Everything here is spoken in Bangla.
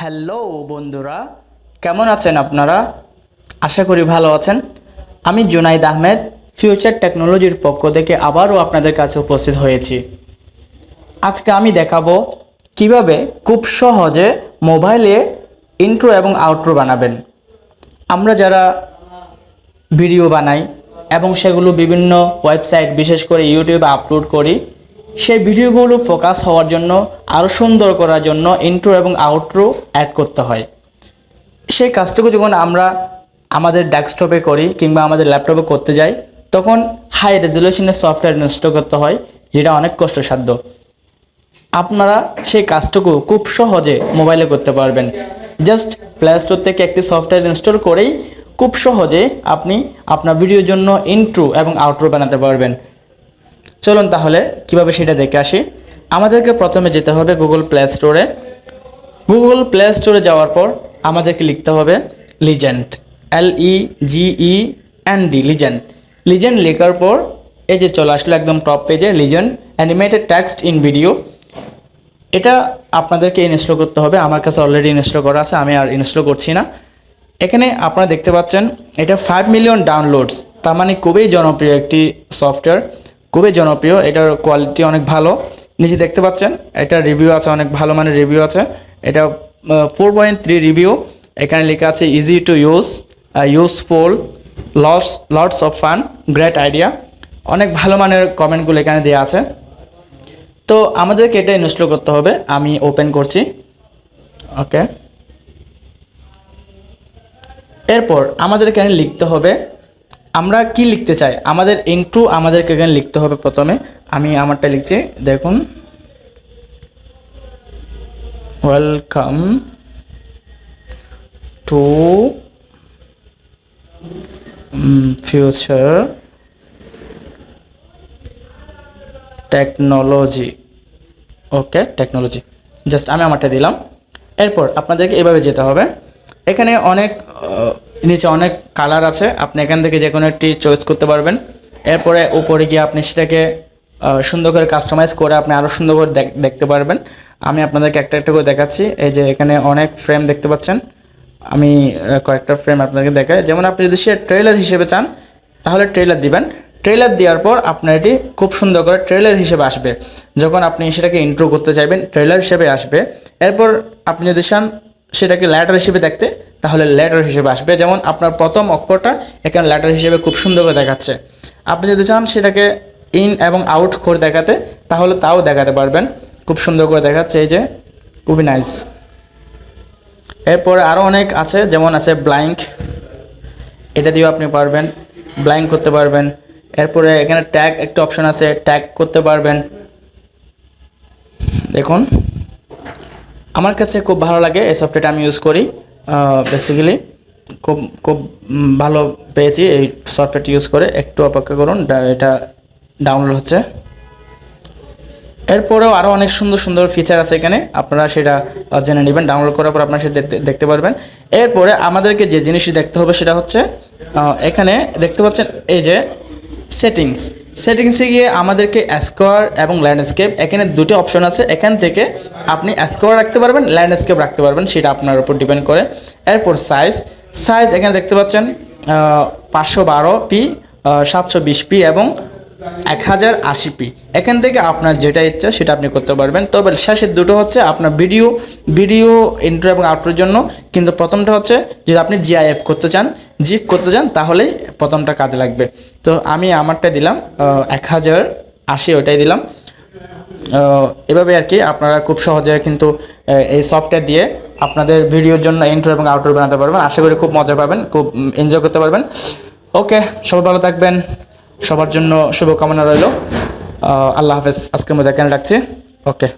হ্যালো বন্ধুরা, কেমন আছেন আপনারা? আশা করি ভালো আছেন। আমি জুনাইদ আহমেদ ফিউচার টেকনোলজির পক্ষ থেকে আবারও আপনাদের কাছে উপস্থিত হয়েছি। আজকে আমি দেখাবো কিভাবে খুব সহজে মোবাইলে ইন্ট্রো এবং আউট্রো বানাবেন। আমরা যারা ভিডিও বানাই এবং সেগুলো বিভিন্ন ওয়েবসাইট বিশেষ করে ইউটিউবে আপলোড করি, সেই ভিডিওগুলো ফোকাস হওয়ার জন্য আরও সুন্দর করার জন্য ইন্ট্রো এবং আউট্রো অ্যাড করতে হয়। সেই কাজটুকু যখন আমরা আমাদের ডেস্কটপে করি কিংবা আমাদের ল্যাপটপে করতে যাই, তখন হাই রেজলিউশনের সফটওয়্যার ইনস্টল করতে হয়, যেটা অনেক কষ্টসাধ্য। আপনারা সেই কাজটুকু খুব সহজে মোবাইলে করতে পারবেন। জাস্ট প্লে স্টোর থেকে একটি সফটওয়্যার ইনস্টল করেই খুব সহজে আপনি আপনার ভিডিওর জন্য ইন্ট্রো এবং আউট্রো বানাতে পারবেন। চলুন তাহলে কিভাবে সেটা দেখে আসি। আমাদেরকে প্রথমে যেতে হবে গুগল প্লে স্টোরে। গুগল প্লে স্টোরে যাওয়ার পর আমাদেরকে লিখতে হবে লিজেন্ড, LEGEND, লিজেন্ড। লিজেন্ড লেখার পর এই যে চলে আসলো একদম টপ পেজে legend animated text in video. এটা আপনাদেরকে ইনস্টল করতে হবে। আমার কাছে অলরেডি ইনস্টল করা আছে, আমি আর ইনস্টল করছি না। এখানে আপনারা দেখতে পাচ্ছেন এটা 5 মিলিয়ন ডাউনলোডস, তার মানে খুবই জনপ্রিয় একটি সফটওয়্যার, খুবই জনপ্রিয়। এটার কোয়ালিটি অনেক ভালো। নিচে দেখতে পাচ্ছেন এটার রিভিউ আছে, অনেক ভালো মানের রিভিউ আছে। এটা 4.3 রিভিউ। এখানে লেখা আছে easy to use, useful, lots of fun, great idea. অনেক ভালো মানের কমেন্টগুলো এখানে দেওয়া আছে। তো আমাদেরকে এটা ইনস্টল করতে হবে। আমি ওপেন করছি। ওকে, এরপর আমাদের এখানে লিখতে হবে আমরা কি লিখতে চাই। আমাদের ইন্ট্রো আমাদেরকে এখানে লিখতে হবে। প্রথমে আমি আমারটা লিখছি, দেখুন, welcome to future technology. Okay, technology, just আমি আমারটা দিলাম। এরপর আপনাদেরকে এভাবে যেতে হবে। এখানে অনেক নিচে অনেক কালার আছে, আপনি এখান থেকে যে কোনো একটি চয়েস করতে পারবেন। এরপরে উপরে গিয়ে আপনি সেটাকে সুন্দর করে কাস্টমাইজ করে আপনি আরও সুন্দর করে দেখতে পারবেন। আমি আপনাদেরকে একটা একটা করে দেখাচ্ছি। এই যে এখানে অনেক ফ্রেম দেখতে পাচ্ছেন, আমি কয়েকটা ফ্রেম আপনাদেরকে দেখাই। যেমন আপনি যদি সে ট্রেলার হিসেবে চান তাহলে ট্রেলার দিবেন। ট্রেলার দেওয়ার পর আপনার এটি খুব সুন্দর করে ট্রেলার হিসেবে আসবে। যখন আপনি সেটাকে ইন্ট্রো করতে চাইবেন ট্রেলার হিসেবে আসবে। এরপর আপনি যদি চান সেটাকে লেটার হিসেবে দেখতে, তাহলে লেটার হিসেবে আসবে। যেমন আপনার প্রথম অক্ষরটা এখানে লেটার হিসেবে খুব সুন্দর করে দেখাচ্ছে। আপনি যদি চান সেটাকে ইন এবং আউট করে দেখাতে, তাহলে তাও দেখাতে পারবেন। খুব সুন্দর করে দেখাচ্ছে, এই যে, খুবই নাইস। এরপরে আরও অনেক আছে, যেমন আছে ব্ল্যাঙ্ক, এটা দিয়েও আপনি পারবেন, ব্ল্যাঙ্ক করতে পারবেন। এরপরে এখানে ট্যাগ একটা অপশন আছে, ট্যাগ করতে পারবেন। দেখুন, আমার কাছে খুব ভালো লাগে এই সফটওয়্যারটা, আমি ইউজ করি বেসিক্যালি। খুব খুব ভালো পেয়েছি এই সফটওয়্যারটি ইউজ করে। একটু অপেক্ষা করুন, এটা ডাউনলোড হচ্ছে। এরপরেও আরও অনেক সুন্দর সুন্দর ফিচার আছে এখানে, আপনারা সেটা জেনে নেবেন। ডাউনলোড করার পর আপনারা সেটা দেখতে পারবেন। এরপরে আমাদেরকে যে জিনিসটি দেখতে হবে সেটা হচ্ছে এখানে দেখতে পাচ্ছেন এই যে সেটিংসে গিয়ে আমাদেরকে স্কোয়ার এবং ল্যান্ডস্কেপ, এখানে দুটো অপশন আছে। এখান থেকে আপনি স্কোয়ার রাখতে পারবেন, ল্যান্ডস্কেপ রাখতে পারবেন, সেটা আপনার উপর ডিপেন্ড করে। এরপর সাইজ এখানে দেখতে পাচ্ছেন 512p, 720p এবং 1080p। এখান থেকে আপনার যেটা ইচ্ছা সেটা আপনি করতে পারবেন। তবে শেষের দুটো হচ্ছে আপনার ভিডিও ইন্ট্রো এবং আউট্রোর জন্য। কিন্তু প্রথমটা হচ্ছে যদি আপনি জিআইএফ করতে চান, তাহলেই প্রথমটা কাজে লাগবে। তো আমি আমারটা দিলাম 1080, ওটাই দিলাম। এভাবে আর কি আপনারা খুব সহজে কিন্তু এই সফটওয়্যার দিয়ে আপনাদের ভিডিওর জন্য ইন্ট্রো এবং আউট্রো বানাতে পারবেন। আশা করি খুব মজা পাবেন, খুব এনজয় করতে পারবেন। ওকে, সবাই ভালো থাকবেন, সবার জন্য শুভকামনা রইল। আল্লাহ হাফেজ। আজকের মধ্যে এখানে রাখছি। ওকে।